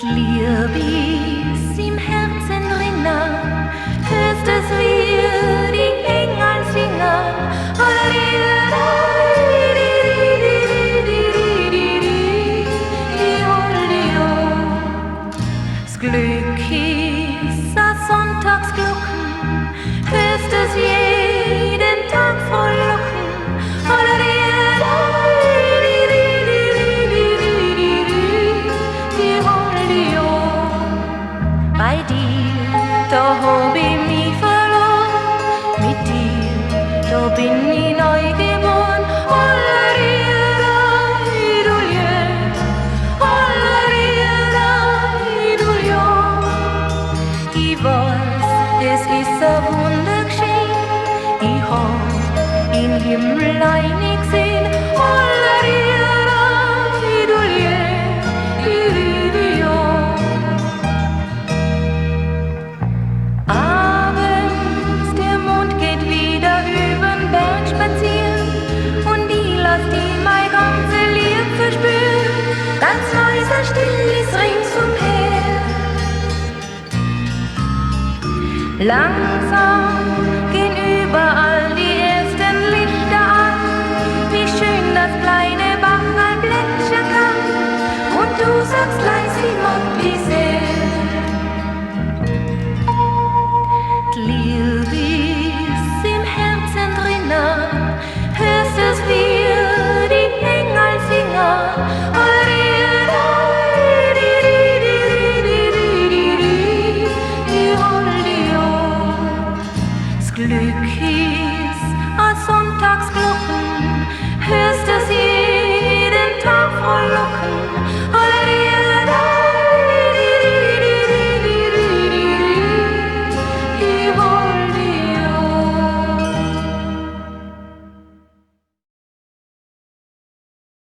Lieb ist im Herzen drinnen, hörst es wir, die Engel singen. Das Glück ist das Sonntagsglocken, hörst es jeden Tag frohlocken. Bei dir, da hab ich mich verloren, mit dir, da bin ich neu geboren. Ich weiß, es ist ein Wunder geschehen, ich hab im Himmel einig gesehen. Abends, der Mond geht wieder übern Berg spazieren und ich lass die mein ganze Leben verspüren. Ganz leise, still ist ringsumher. Langsam gehen überall die ersten Lichter an, wie schön das kleine Backerl plätschern kann. Und du sagst leise, ich mag dich sehr.